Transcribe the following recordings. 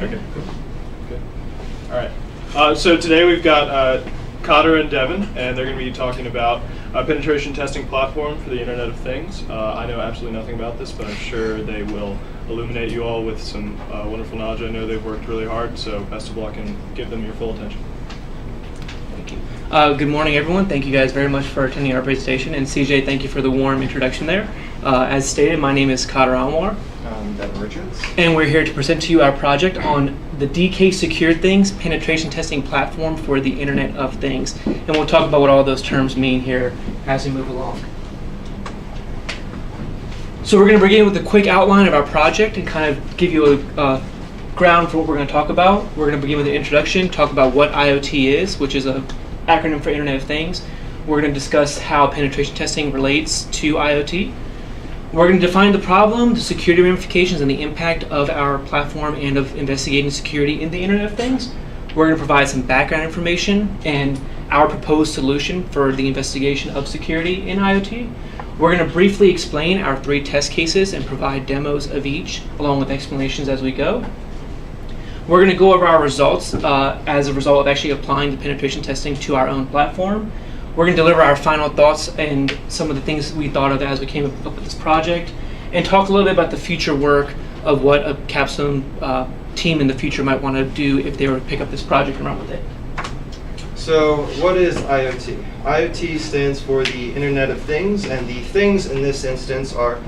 Okay, cool. Good. All right. So today we've got Cotter and Devin, and they're going to be talking about a penetration testing platform for the Internet of Things. I know absolutely nothing about this, but I'm sure they will illuminate you all with some wonderful knowledge. I know they've worked really hard, so best of luck and give them your full attention. Thank you. Good morning, everyone. Thank you guys very much for attending our presentation. And CJ, thank you for the warm introduction there. As stated, my name is Cotter Anwar. Devin Richards. And we're here to present to you our project on the DK Secure Things penetration testing platform for the Internet of Things. And we'll talk about what all those terms mean here as we move along. So we're going to begin with a quick outline of our project and kind of give you a ground for what we're going to talk about. We're going to begin with an introduction, talk about what IoT is, which is an acronym for Internet of Things. We're going to discuss how penetration testing relates to IoT. We're going to define the problem, the security ramifications, and the impact of our platform and of investigating security in the Internet of Things. We're going to provide some background information and our proposed solution for the investigation of security in IoT. We're going to briefly explain our 3 test cases and provide demos of each, along with explanations as we go. We're going to go over our results as a result of actually applying the penetration testing to our own platform. We're going to deliver our final thoughts and some of the things we thought of as we came up with this project, and talk a little bit about the future work of what a Capstone team in the future might want to do if they were to pick up this project and run with it. So what is IoT? IoT stands for the Internet of Things, and the things in this instance are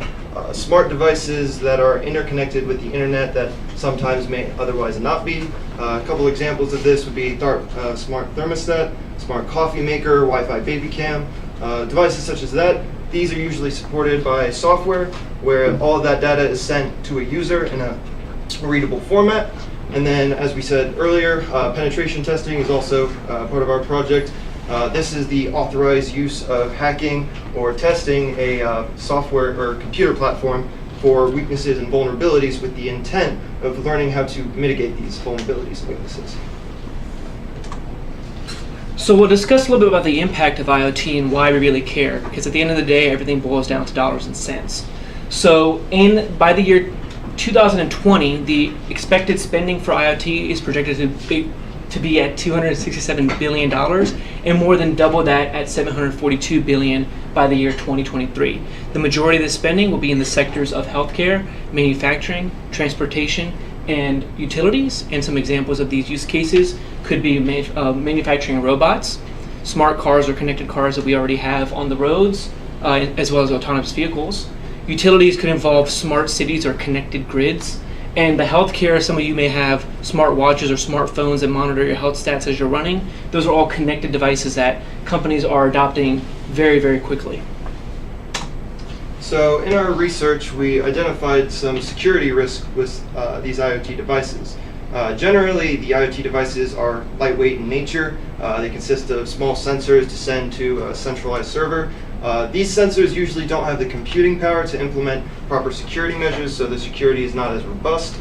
smart devices that are interconnected with the internet that sometimes may otherwise not be. A couple examples of this would be smart thermostat, smart coffee maker, Wi-Fi baby cam, devices such as that. These are usually supported by software where all of that data is sent to a user in a readable format. And then, as we said earlier, penetration testing is also part of our project. This is the authorized use of hacking or testing a software or computer platform for weaknesses and vulnerabilities with the intent of learning how to mitigate these vulnerabilities and weaknesses. So we'll discuss a little bit about the impact of IoT and why we really care, because at the end of the day, everything boils down to dollars and cents. So by the year 2020, the expected spending for IoT is projected to be at $267 billion, and more than double that at $742 billion by the year 2023. The majority of the spending will be in the sectors of healthcare, manufacturing, transportation, and utilities. And some examples of these use cases could be manufacturing robots, smart cars or connected cars that we already have on the roads, as well as autonomous vehicles. Utilities could involve smart cities or connected grids. And the healthcare, some of you may have smart watches or smartphones that monitor your health stats as you're running. Those are all connected devices that companies are adopting very, very quickly. So in our research, we identified some security risks with these IoT devices. Generally, the IoT devices are lightweight in nature. They consist of small sensors to send to a centralized server. These sensors usually don't have the computing power to implement proper security measures, so the security is not as robust.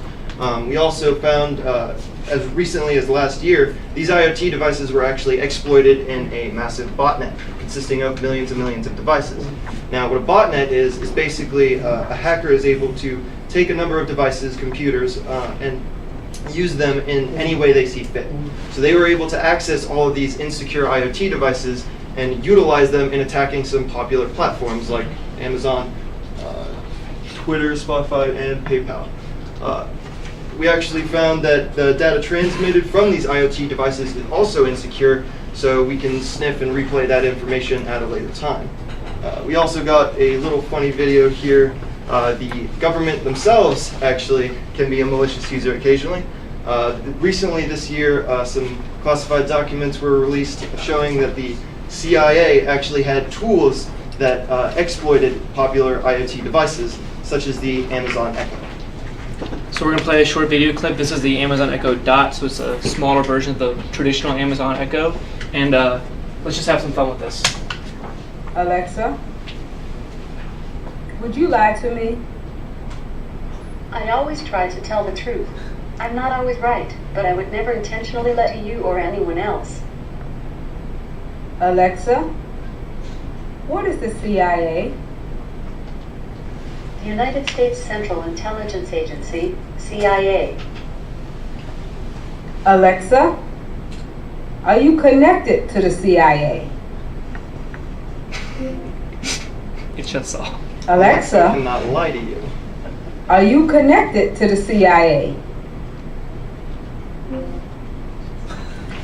We also found, as recently as last year, these IoT devices were actually exploited in a massive botnet consisting of millions and millions of devices. Now, what a botnet is basically a hacker is able to take a number of devices, computers, and use them in any way they see fit. So they were able to access all of these insecure IoT devices and utilize them in attacking some popular platforms like Amazon, Twitter, Spotify, and PayPal. We actually found that the data transmitted from these IoT devices is also insecure, so we can sniff and replay that information at a later time. We also got a little funny video here. The government themselves actually can be a malicious user occasionally. Recently this year, some classified documents were released showing that the CIA actually had tools that exploited popular IoT devices, such as the Amazon Echo. So we're going to play a short video clip. This is the Amazon Echo Dot, so it's a smaller version of the traditional Amazon Echo. And let's just have some fun with this. Alexa, would you lie to me? I always try to tell the truth. I'm not always right, but I would never intentionally lie to you or anyone else. Alexa, what is the CIA? The United States Central Intelligence Agency, CIA. Alexa, are you connected to the CIA? It shuts off. I Alexa, cannot lie to you. are you connected to the CIA?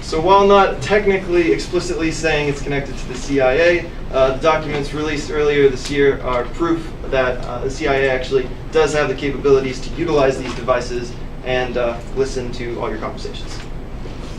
So while not technically explicitly saying it's connected to the CIA, the documents released earlier this year are proof that the CIA actually does have the capabilities to utilize these devices and listen to all your conversations.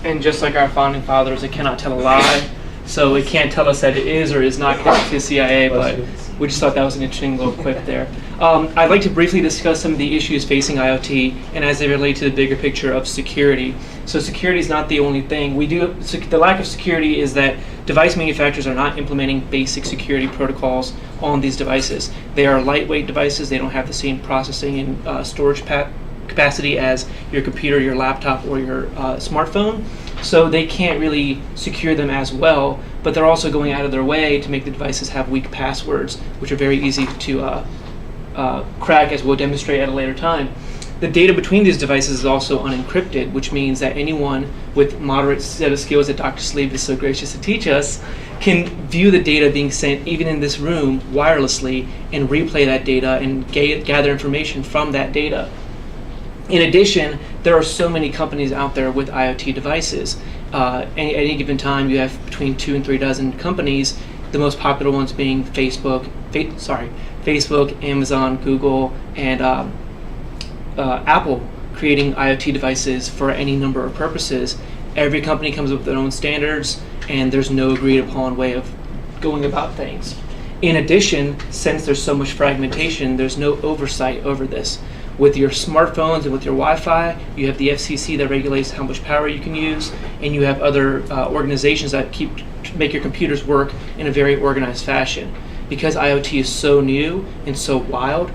And just like our founding fathers, it cannot tell a lie. So it can't tell us that it is or is not connected to the CIA, but we just thought that was an interesting little quip there. I'd like to briefly discuss some of the issues facing IoT and as they relate to the bigger picture of security. So security is not the only thing. The lack of security is that device manufacturers are not implementing basic security protocols on these devices. They are lightweight devices. They don't have the same processing and storage capacity as your computer, your laptop, or your smartphone. So they can't really secure them as well, but they're also going out of their way to make the devices have weak passwords, which are very easy to crack, as we'll demonstrate at a later time. The data between these devices is also unencrypted, which means that anyone with moderate set of skills that Dr. Sleeve is so gracious to teach us can view the data being sent even in this room wirelessly and replay that data and gather information from that data. In addition, there are so many companies out there with IoT devices. At any given time, you have between 2 and 3 dozen companies, the most popular ones being Facebook, Amazon, Google, and Apple, creating IoT devices for any number of purposes. Every company comes up with their own standards, and there's no agreed upon way of going about things. In addition, since there's so much fragmentation, there's no oversight over this. With your smartphones and with your Wi-Fi, you have the FCC that regulates how much power you can use, and you have other organizations that make your computers work in a very organized fashion. Because IoT is so new and so wild,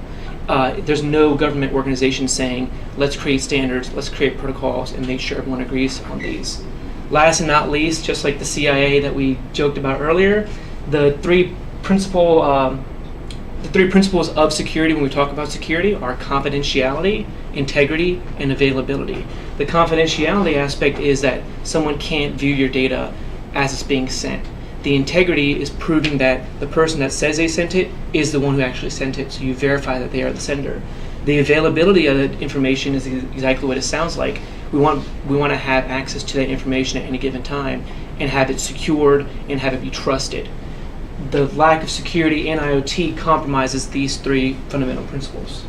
there's no government organization saying, let's create standards, let's create protocols, and make sure everyone agrees on these. Last and not least, just like the CIA that we joked about earlier, the three principles of security when we talk about security are confidentiality, integrity, and availability. The confidentiality aspect is that someone can't view your data as it's being sent. The integrity is proving that the person that says they sent it is the one who actually sent it, so you verify that they are the sender. The availability of the information is exactly what it sounds like. We want to have access to that information at any given time and have it secured and have it be trusted. The lack of security in IoT compromises these three fundamental principles.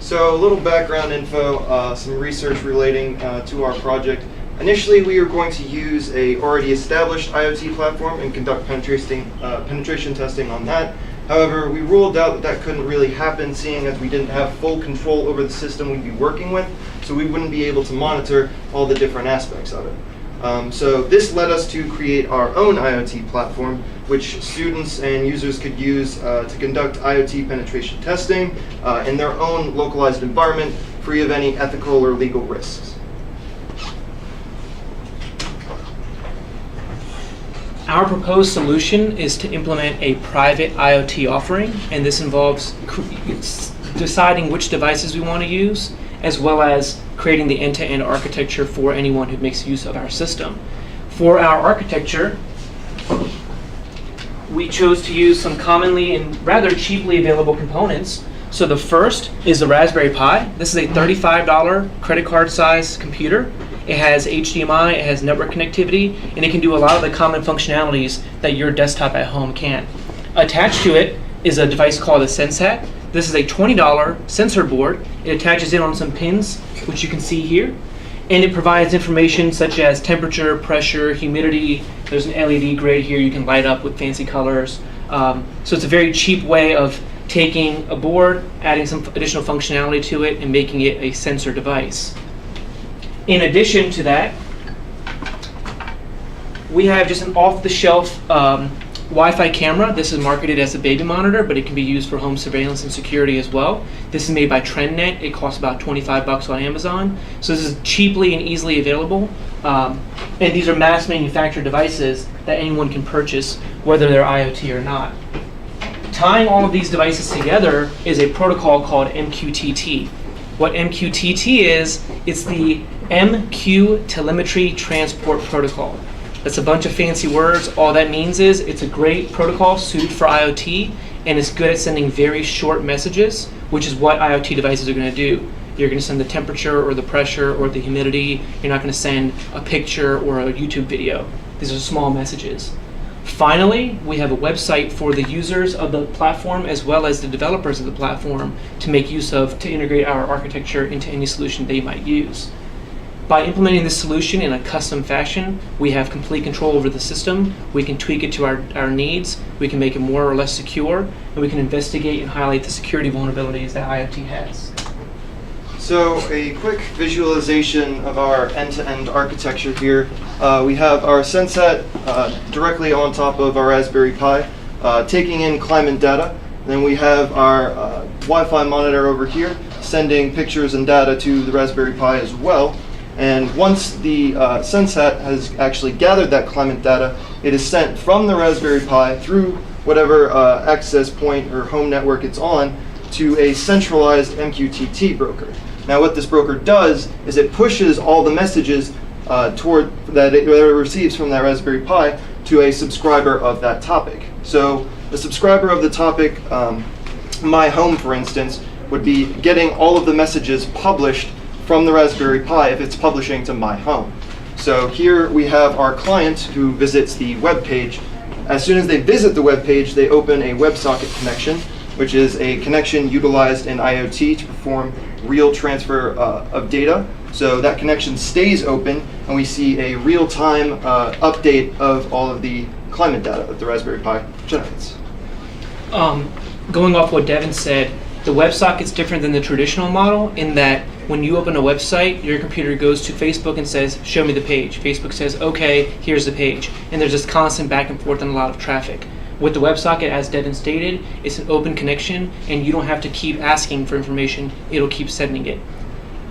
So a little background info, some research relating to our project. Initially, we were going to use a already established IoT platform and conduct penetration testing on that. However, we ruled out that couldn't really happen, seeing as we didn't have full control over the system we'd be working with, so we wouldn't be able to monitor all the different aspects of it. So this led us to create our own IoT platform, which students and users could use to conduct IoT penetration testing in their own localized environment, free of any ethical or legal risks. Our proposed solution is to implement a private IoT offering, and this involves deciding which devices we want to use, as well as creating the end-to-end architecture for anyone who makes use of our system. For our architecture, we chose to use some commonly and rather cheaply available components. So the first is the Raspberry Pi. This is a $35 credit card size computer. It has HDMI, it has network connectivity, and it can do a lot of the common functionalities that your desktop at home can't. Attached to it is a device called a SenseHat. This is a $20 sensor board. It attaches in on some pins, which you can see here, and it provides information such as temperature, pressure, humidity. There's an LED grid here you can light up with fancy colors. So it's a very cheap way of taking a board, adding some additional functionality to it, and making it a sensor device. In addition to that, we have just an off-the-shelf Wi-Fi camera. This is marketed as a baby monitor, but it can be used for home surveillance and security as well. This is made by TrendNet. It costs about $25 on Amazon. So this is cheaply and easily available. And these are mass manufactured devices that anyone can purchase, whether they're IoT or not. Tying all of these devices together is a protocol called MQTT. What MQTT is, it's the MQ Telemetry Transport Protocol. That's a bunch of fancy words. All that means is it's a great protocol suited for IoT, and it's good at sending very short messages, which is what IoT devices are going to do. You're going to send the temperature or the pressure or the humidity. You're not going to send a picture or a YouTube video. These are small messages. Finally, we have a website for the users of the platform as well as the developers of the platform to make use of to integrate our architecture into any solution they might use. By implementing this solution in a custom fashion, we have complete control over the system. We can tweak it to our needs. We can make it more or less secure, and we can investigate and highlight the security vulnerabilities that IoT has. So a quick visualization of our end-to-end architecture here. We have our Sensat directly on top of our Raspberry Pi, taking in climate data. Then we have our Wi-Fi monitor over here, sending pictures and data to the Raspberry Pi as well. And once the Sensat has actually gathered that climate data, it is sent from the Raspberry Pi through whatever access point or home network it's on to a centralized MQTT broker. Now what this broker does is it pushes all the messages toward that it receives from that Raspberry Pi to a subscriber of that topic. So the subscriber of the topic, my home for instance, would be getting all of the messages published from the Raspberry Pi if it's publishing to my home. So here we have our client who visits the web page. As soon as they visit the web page, they open a WebSocket connection, which is a connection utilized in IoT to perform real transfer of data. So that connection stays open, and we see a real-time update of all of the climate data that the Raspberry Pi generates. Going off what Devin said, the WebSocket's different than the traditional model in that when you open a website, your computer goes to Facebook and says, show me the page. Facebook says, okay, here's the page. And there's this constant back and forth and a lot of traffic. With the WebSocket, as Devin stated, it's an open connection, and you don't have to keep asking for information. It'll keep sending it.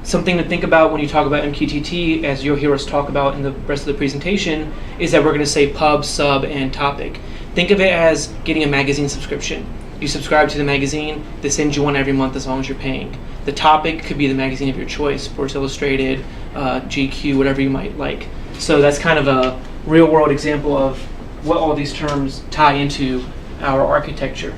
Something to think about when you talk about MQTT, as you'll hear us talk about in the rest of the presentation, is that we're going to say pub, sub, and topic. Think of it as getting a magazine subscription. You subscribe to the magazine, they send you one every month as long as you're paying. The topic could be the magazine of your choice, Sports Illustrated, GQ, whatever you might like. So that's kind of a real-world example of what all these terms tie into our architecture.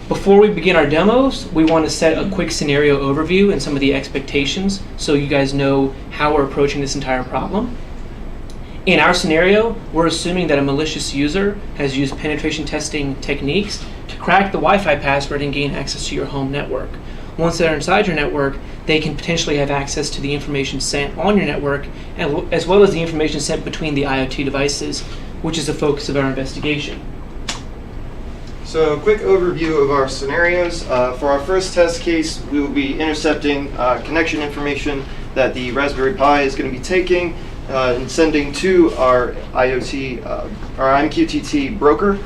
Before we begin our demos, we want to set a quick scenario overview and some of the expectations so you guys know how we're approaching this entire problem. In our scenario, we're assuming that a malicious user has used penetration testing techniques to crack the Wi-Fi password and gain access to your home network. Once they're inside your network, they can potentially have access to the information sent on your network, as well as the information sent between the IoT devices, which is the focus of our investigation. So a quick overview of our scenarios. For our first test case, we will be intercepting connection information that the Raspberry Pi is going to be taking and sending to our IoT, our MQTT broker.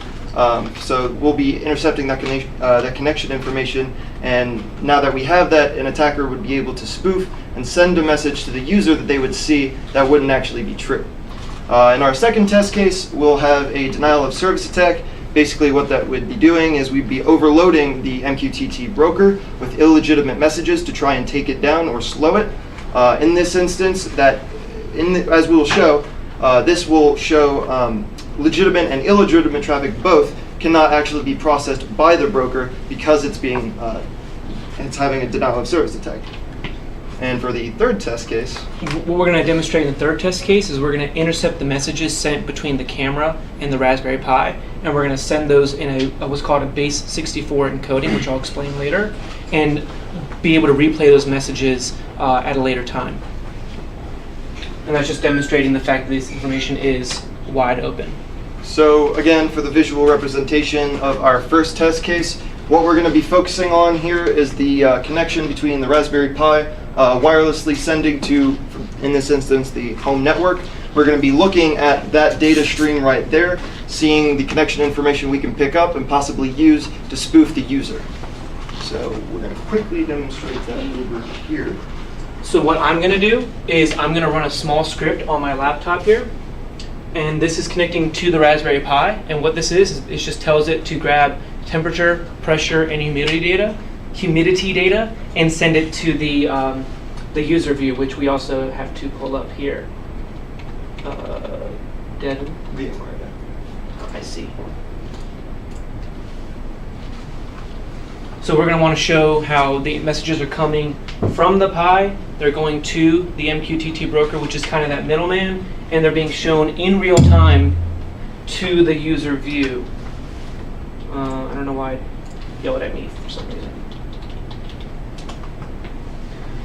So we'll be intercepting that connection information, and now that we have that, an attacker would be able to spoof and send a message to the user that they would see that wouldn't actually be true. In our second test case, we'll have a denial of service attack. Basically what that would be doing is we'd be overloading the MQTT broker with illegitimate messages to try and take it down or slow it. In this instance, as we will show, this will show legitimate and illegitimate traffic both cannot actually be processed by the broker because it's having a denial of service attack. And for the third test case, what we're going to demonstrate in the third test case is we're going to intercept the messages sent between the camera and the Raspberry Pi, and we're going to send those in what's called a base 64 encoding, which I'll explain later, and be able to replay those messages at a later time. And that's just demonstrating the fact that this information is wide open. So again, for the visual representation of our first test case, what we're going to be focusing on here is the connection between the Raspberry Pi wirelessly sending to, in this instance, the home network. We're going to be looking at that data stream right there, seeing the connection information we can pick up and possibly use to spoof the user. So we're going to quickly demonstrate that over here. So what I'm going to do is I'm going to run a small script on my laptop here, and this is connecting to the Raspberry Pi, and what this is it just tells it to grab temperature, pressure, and humidity data humidity data and send it to the user view, which we also have to pull up here. Devin? VMware. I see. So we're going to want to show how the messages are coming from the Pi. They're going to the MQTT broker, which is kind of that middleman, and they're being shown in real time to the user view. I don't know why I yelled at me for some reason.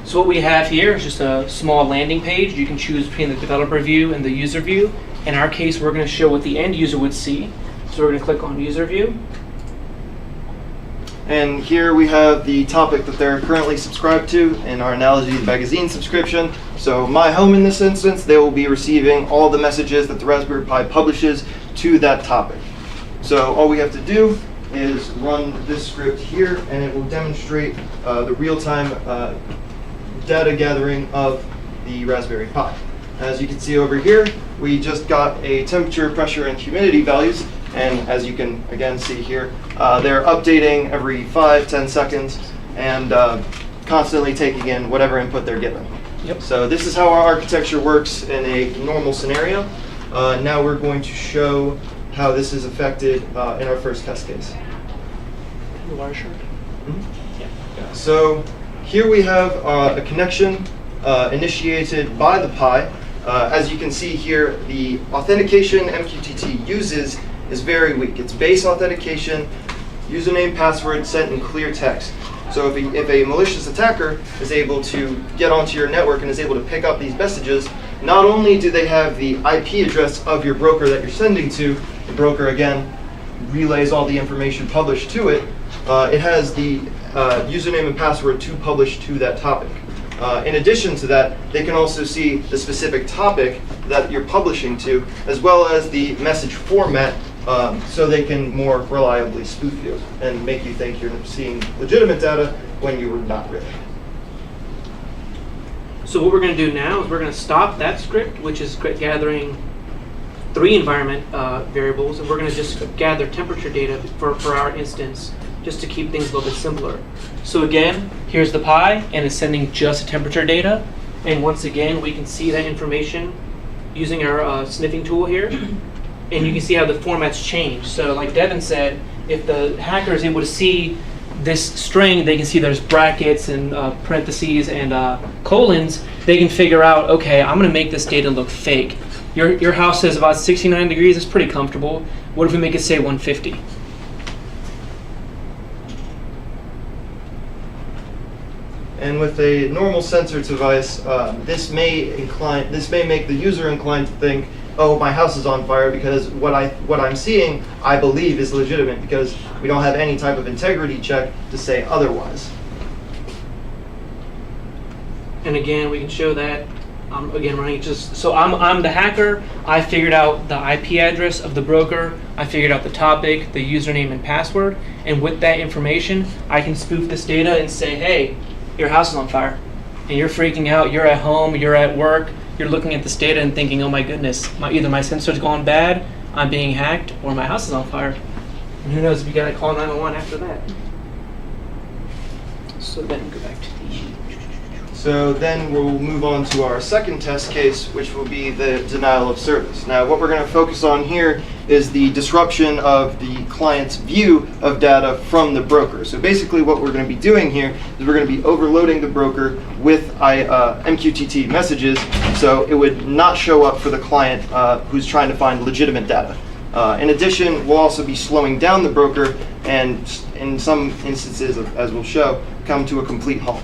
So what we have here is just a small landing page. You can choose between the developer view and the user view. In our case, we're going to show what the end user would see. So we're going to click on user view. And here we have the topic that they're currently subscribed to in our analogy, the magazine subscription. So my home in this instance, they will be receiving all the messages that the Raspberry Pi publishes to that topic. So all we have to do is run this script here, and it will demonstrate the real-time data gathering of the Raspberry Pi. As you can see over here, we just got a temperature, pressure, and humidity values. And as you can again see here, they're updating every 5-10 seconds and constantly taking in whatever input they're given. Yep. So this is how our architecture works in a normal scenario. Now we're going to show how this is affected in our first test case. So here we have a connection initiated by the Pi. As you can see here, the authentication MQTT uses is very weak. It's base authentication, username, password sent in clear text. So if a malicious attacker is able to get onto your network and is able to pick up these messages, not only do they have the IP address of your broker that you're sending to, the broker again relays all the information published to it, it has the username and password to publish to that topic. In addition to that, they can also see the specific topic that you're publishing to, as well as the message format, so they can more reliably spoof you and make you think you're seeing legitimate data when you were not really. So what we're going to do now is we're going to stop that script, which is gathering 3 environment variables, and we're going to just gather temperature data for our instance, just to keep things a little bit simpler. So again, here's the Pi, and it's sending just temperature data. And once again, we can see that information using our sniffing tool here. And you can see how the formats change. So like Devin said, if the hacker is able to see this string, they can see there's brackets and parentheses and colons. They can figure out, okay, I'm going to make this data look fake. Your house is about 69 degrees. It's pretty comfortable. What if we make it say 150? And with a normal sensor device, this may make the user inclined to think, oh, my house is on fire, because what I'm seeing, I believe, is legitimate, because we don't have any type of integrity check to say otherwise. And again, we can show that. Again, running just so I'm the hacker. I figured out the IP address of the broker. I figured out the topic, the username and password, and with that information, I can spoof this data and say, hey, your house is on fire, and you're freaking out. You're at home. You're at work. You're looking at this data and thinking, oh my goodness, either my sensor's gone bad, I'm being hacked, or my house is on fire. And who knows if you gotta call 911 after that. So then go back to the. So then we'll move on to our second test case, which will be the denial of service. Now what we're going to focus on here is the disruption of the client's view of data from the broker. So basically what we're going to be doing here is we're going to be overloading the broker with MQTT messages, so it would not show up for the client who's trying to find legitimate data. In addition, we'll also be slowing down the broker and in some instances, as we'll show, come to a complete halt.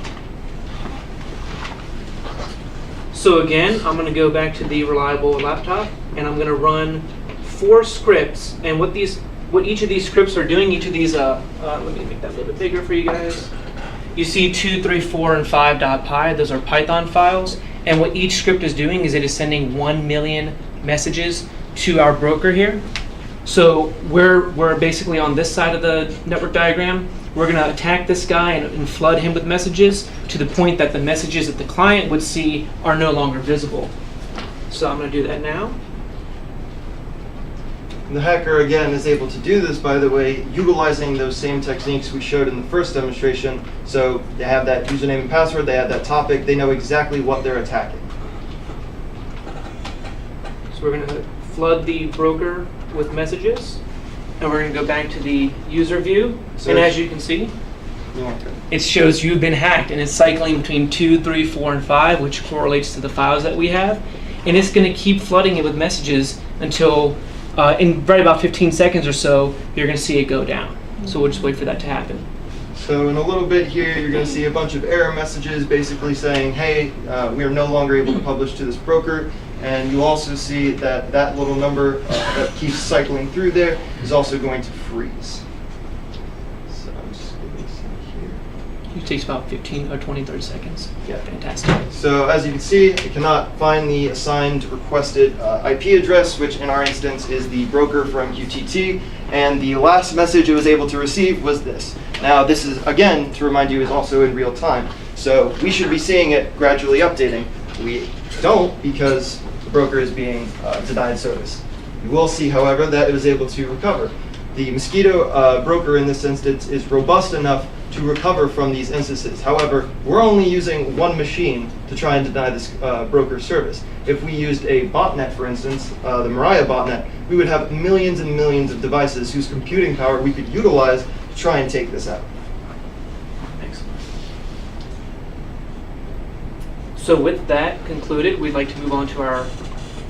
So again, I'm going to go back to the reliable laptop, and I'm going to run 4 scripts. And what each of these scripts are doing, each of these, let me make that a little bit bigger for you guys. You see 2, 3, 4, and 5.py. Those are Python files. And what each script is doing is it is sending 1 million messages to our broker here. So we're basically on this side of the network diagram. We're going to attack this guy and flood him with messages to the point that the messages that the client would see are no longer visible. So I'm going to do that now. And the hacker, again, is able to do this, by the way, utilizing those same techniques we showed in the first demonstration. So they have that username and password, they have that topic, they know exactly what they're attacking. So we're going to flood the broker with messages, and we're going to go back to the user view. So and as you can see, it shows you've been hacked, and it's cycling between 2, 3, 4, and 5, which correlates to the files that we have. And it's going to keep flooding it with messages until, in right about 15 seconds or so, you're going to see it go down. So we'll just wait for that to happen. So in a little bit here, you're going to see a bunch of error messages basically saying, hey, we are no longer able to publish to this broker. And you also see that that little number that keeps cycling through there is also going to freeze. So I'm just going to see here. It takes about 15 or 20, 30 seconds. Yeah. Fantastic. So as you can see, it cannot find the assigned requested IP address, which in our instance is the broker from QTT. And the last message it was able to receive was this. Now this is, again, to remind you, is also in real time. So we should be seeing it gradually updating. We don't, because the broker is being denied service. You will see, however, that it was able to recover. The Mosquito broker in this instance is robust enough to recover from these instances. However, we're only using one machine to try and deny this broker service. If we used a botnet, for instance, the Mariah botnet, we would have millions and millions of devices whose computing power we could utilize to try and take this out. Excellent. So with that concluded, we'd like to move on to our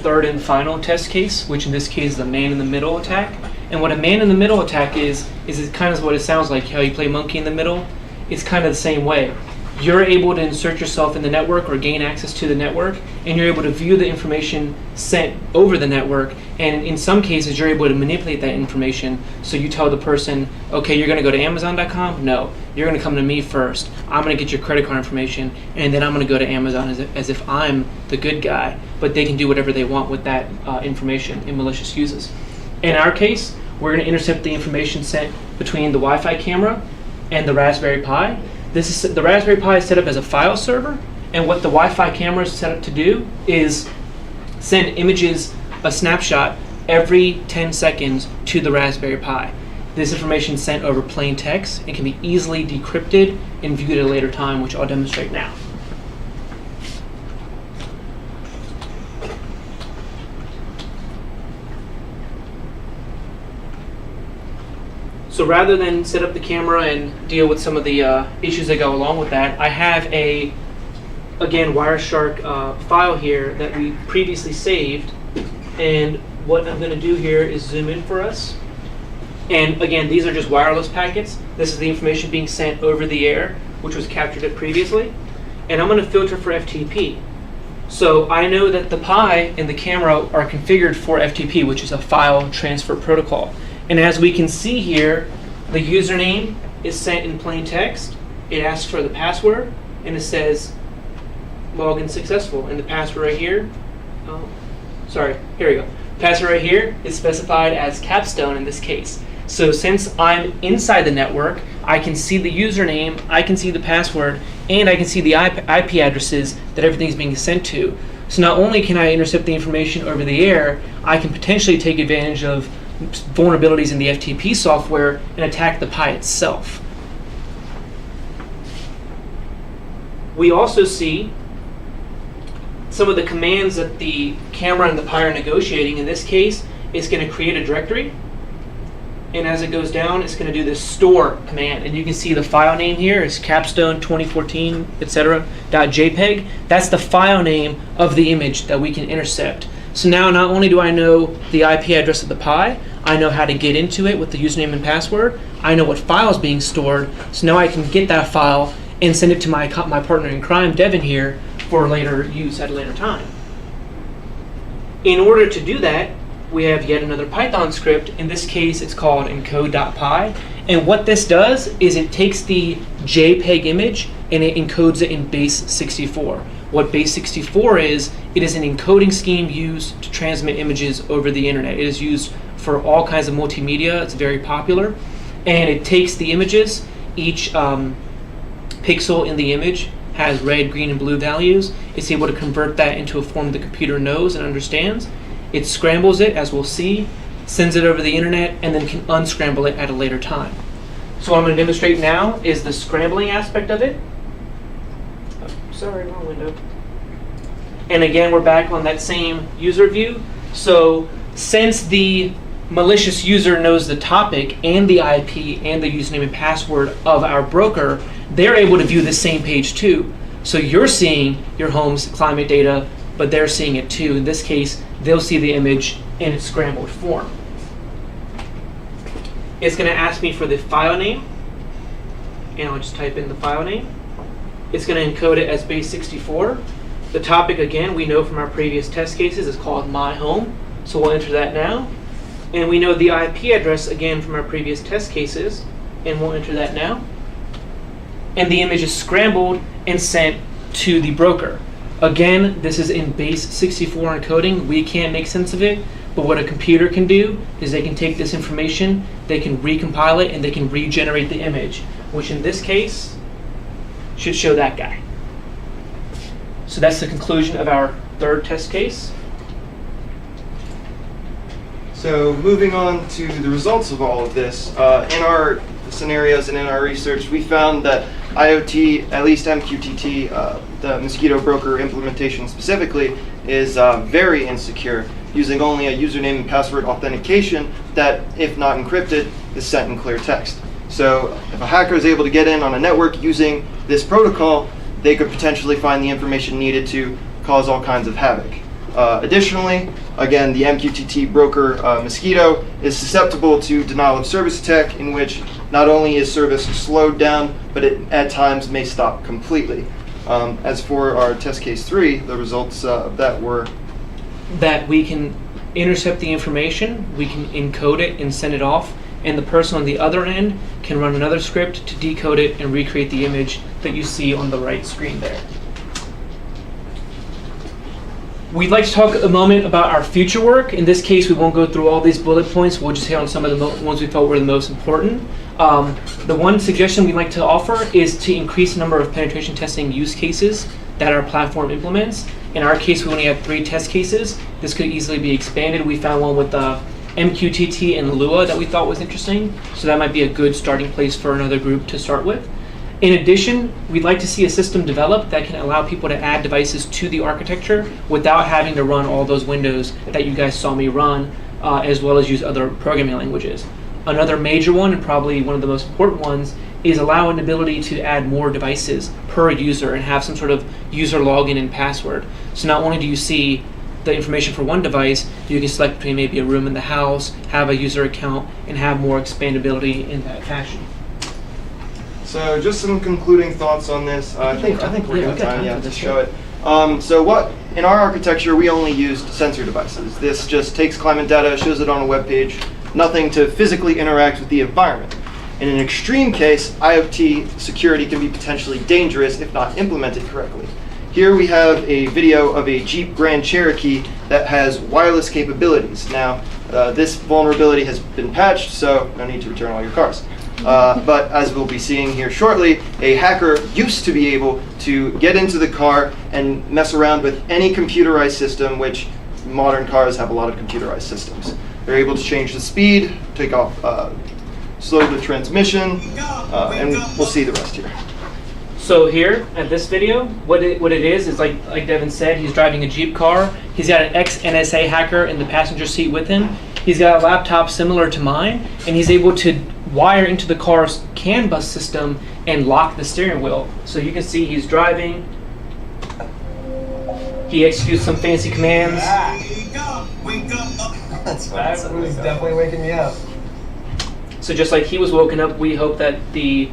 third and final test case, which in this case is the man-in-the-middle attack. And what a man-in-the-middle attack is it kind of what it sounds like, how you play monkey in the middle. It's kind of the same way. You're able to insert yourself in the network or gain access to the network, and you're able to view the information sent over the network, and in some cases you're able to manipulate that information. So you tell the person, okay, you're going to go to Amazon.com? No, you're going to come to me first. I'm going to get your credit card information, and then I'm going to go to Amazon as if I'm the good guy, but they can do whatever they want with that information in malicious uses. In our case, we're going to intercept the information sent between the Wi-Fi camera and the Raspberry Pi. The Raspberry Pi is set up as a file server, and what the Wi-Fi camera is set up to do is send images, a snapshot, every 10 seconds to the Raspberry Pi. This information is sent over plain text and can be easily decrypted and viewed at a later time, which I'll demonstrate now. So rather than set up the camera and deal with some of the issues that go along with that, I have a, again, Wireshark file here that we previously saved. And what I'm going to do here is zoom in for us. And again, these are just wireless packets. This is the information being sent over the air, which was captured it previously. And I'm going to filter for FTP. So I know that the Pi and the camera are configured for FTP, which is a file transfer protocol. And as we can see here, the username is sent in plain text. It asks for the password, and it says login successful. And the password right here, here we go. Password right here is specified as capstone in this case. So since I'm inside the network, I can see the username, I can see the password, and I can see the IP addresses that everything's being sent to. So not only can I intercept the information over the air, I can potentially take advantage of vulnerabilities in the FTP software and attack the Pi itself. We also see some of the commands that the camera and the Pi are negotiating. In this case, it's going to create a directory, and as it goes down, it's going to do this store command. And you can see the file name here is capstone 2014, etc. .jpeg. That's the file name of the image that we can intercept. So now not only do I know the IP address of the Pi, I know how to get into it with the username and password. I know what file is being stored. So now I can get that file and send it to my partner in crime, Devin here, for later use at a later time. In order to do that, we have yet another Python script. In this case, it's called encode.py. And what this does is it takes the JPEG image and it encodes it in base 64. What base 64 is, it is an encoding scheme used to transmit images over the internet. It is used for all kinds of multimedia. It's very popular. And it takes the images. Each pixel in the image has red, green, and blue values. It's able to convert that into a form the computer knows and understands. It scrambles it, as we'll see, sends it over the internet, and then can unscramble it at a later time. So what I'm going to demonstrate now is the scrambling aspect of it. Oh, sorry, wrong window. And again, we're back on that same user view. So since the malicious user knows the topic and the IP and the username and password of our broker, they're able to view the same page too. So you're seeing your home's climate data, but they're seeing it too. In this case, they'll see the image in its scrambled form. It's going to ask me for the file name, and I'll just type in the file name. It's going to encode it as base 64. The topic, again, we know from our previous test cases, is called My Home, so we'll enter that now. And we know the IP address, again, from our previous test cases, and we'll enter that now. And the image is scrambled and sent to the broker. Again, this is in base 64 encoding. We can't make sense of it, but what a computer can do is they can take this information, they can recompile it, and they can regenerate the image, which in this case should show that guy. So that's the conclusion of our third test case. So moving on to the results of all of this, in our scenarios and in our research, we found that IoT, at least MQTT, the mosquito broker implementation specifically, is very insecure, using only a username and password authentication that, if not encrypted, is sent in clear text. So if a hacker is able to get in on a network using this protocol, they could potentially find the information needed to cause all kinds of havoc. Additionally, again, the MQTT broker mosquito is susceptible to denial of service attack, in which not only is service slowed down, but it at times may stop completely. As for our test case 3, the results of that were that we can intercept the information, we can encode it and send it off, and the person on the other end can run another script to decode it and recreate the image that you see on the right screen there. We'd like to talk a moment about our future work. In this case, we won't go through all these bullet points. We'll just hit on some of the ones we felt were the most important. The one suggestion we'd like to offer is to increase the number of penetration testing use cases that our platform implements. In our case, we only have 3 test cases. This could easily be expanded. We found one with MQTT and Lua that we thought was interesting, so that might be a good starting place for another group to start with. In addition, we'd like to see a system developed that can allow people to add devices to the architecture without having to run all those windows that you guys saw me run, as well as use other programming languages. Another major one, and probably one of the most important ones, is allow an ability to add more devices per user and have some sort of user login and password. So not only do you see the information for one device, you can select between maybe a room in the house, have a user account, and have more expandability in that fashion. So just some concluding thoughts on this. I think we're Yeah, going we've got time to for show it. So what in our architecture we only used sensor devices. This just takes climate data, shows it on a web page, nothing to physically interact with the environment. In an extreme case, IoT security can be potentially dangerous if not implemented correctly. Here we have a video of a Jeep Grand Cherokee that has wireless capabilities. Now, this vulnerability has been patched, so no need to return all your cars. But as we'll be seeing here shortly, a hacker used to be able to get into the car and mess around with any computerized system, which modern cars have a lot of computerized systems. They're able to change the speed, take off, slow the transmission, and we'll see the rest here. So here at this video, what it is like Devin said, he's driving a Jeep car. He's got an ex-NSA hacker in the passenger seat with him. He's got a laptop similar to mine, and he's able to wire into the car's CAN bus system and lock the steering wheel. So you can see he's driving. He executes some fancy commands. That was definitely waking me up. So just like he was woken up, we hope that the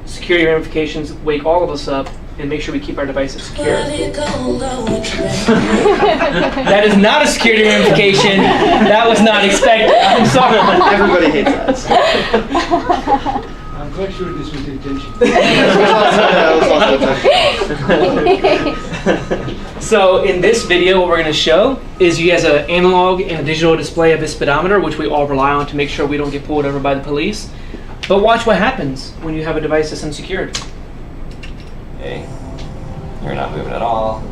security ramifications wake all of us up and make sure we keep our devices secure. That is not a security ramification. That was not expected. I'm sorry. Everybody hates that. I'm quite sure this was intentional. So in this video, what we're going to show is you guys an analog and a digital display of a speedometer, which we all rely on to make sure we don't get pulled over by the police. But watch what happens when you have a device that's unsecured. Hey, you're not moving at all.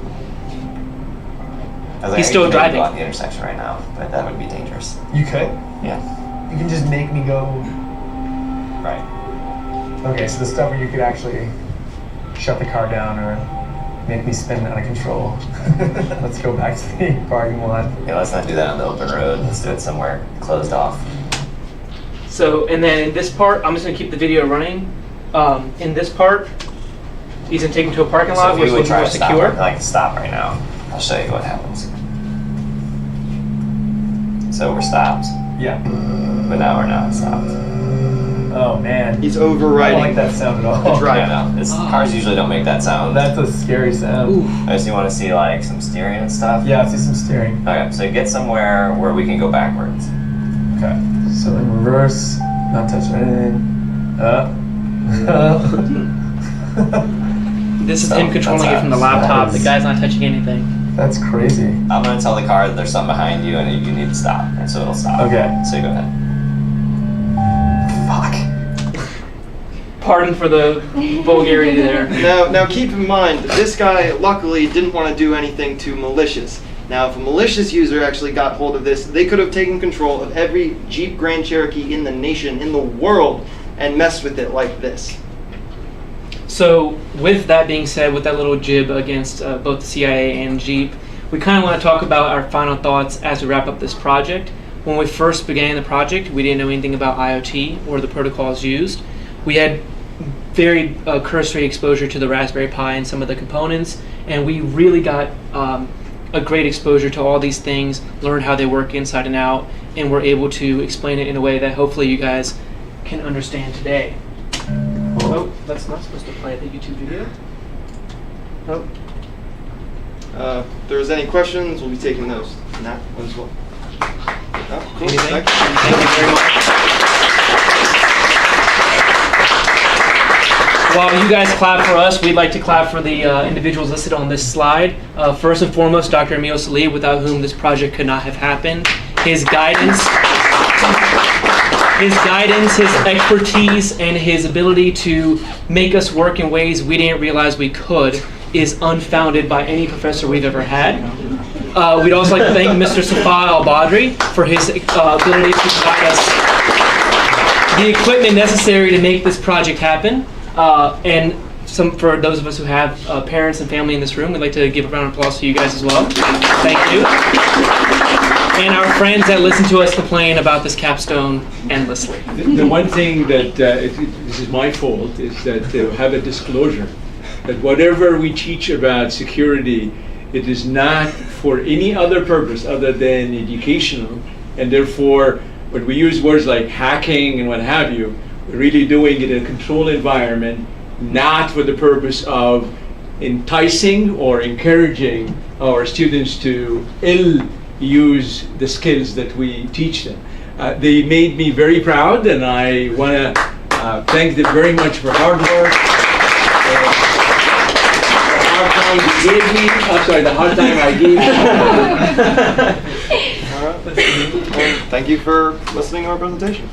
He's still driving. Go out the intersection right now, but that would be dangerous. You could? Yeah. You can just make me go. Right. Okay, so the stuff where you could actually shut the car down or make me spin out of control. Let's go back to the parking lot. Yeah, let's not do that on the open road. Let's do it somewhere closed off. So, and then in this part, I'm just gonna keep the video running. In this part, he's gonna take him to a parking So lot if which we will would be try more to stop, secure. like stop right now. I'll show you what happens. So we're stopped, Yeah. but now we're not stopped. Oh man. He's I don't overriding like that sound at the all. driver. Yeah, no, cars usually don't make that sound. That's a scary sound. Ooh. I just want to see like some steering and stuff. Yeah, I see some steering. Okay, so get somewhere where we can go backwards. Okay. So in reverse, not touching anything. This is So, him controlling that's it from the us. laptop. The Nice. guy's not touching anything. That's crazy. I'm gonna tell the car that there's something behind you and you need to stop, and so it'll stop. Okay. So you go ahead. Fuck. Pardon for the vulgarity there. Now keep in mind, this guy luckily didn't want to do anything too malicious. Now, if a malicious user actually got hold of this, they could have taken control of every Jeep Grand Cherokee in the nation, in the world, and messed with it like this. So, with that being said, with that little jib against both the CIA and Jeep, we kind of want to talk about our final thoughts as we wrap up this project. When we first began the project, we didn't know anything about IoT or the protocols used. We had very cursory exposure to the Raspberry Pi and some of the components, and we really got a great exposure to all these things, learned how they work inside and out, and we're able to explain it in a way that hopefully you guys can understand today. Oh, that's not supposed to play the YouTube video. Oh. If there's any questions, we'll be taking those. And that one as well. Oh, cool. Anything? Thank you. Thank you very much. While you guys clap for us, we'd like to clap for the individuals listed on this slide. First and foremost, Dr. Emil Salih, without whom this project could not have happened. His guidance, his expertise, and his ability to make us work in ways we didn't realize we could is unfounded by any professor we've ever had. We'd also like to thank Mr. Safa Al-Badri for his ability to provide us the equipment necessary to make this project happen. And for those of us who have parents and family in this room, we'd like to give a round of applause to you guys as well. Thank you. And our friends that listen to us complain about this capstone endlessly. The one thing that this is my fault is that to have a disclosure that whatever we teach about security, it is not for any other purpose other than educational, and therefore when we use words like hacking and what have you, we're really doing it in a controlled environment, not for the purpose of enticing or encouraging our students to use the skills that we teach them. They made me very proud, and I want to thank them very much for hard work. The hard time I gave you. All right. And thank you for listening to our presentation.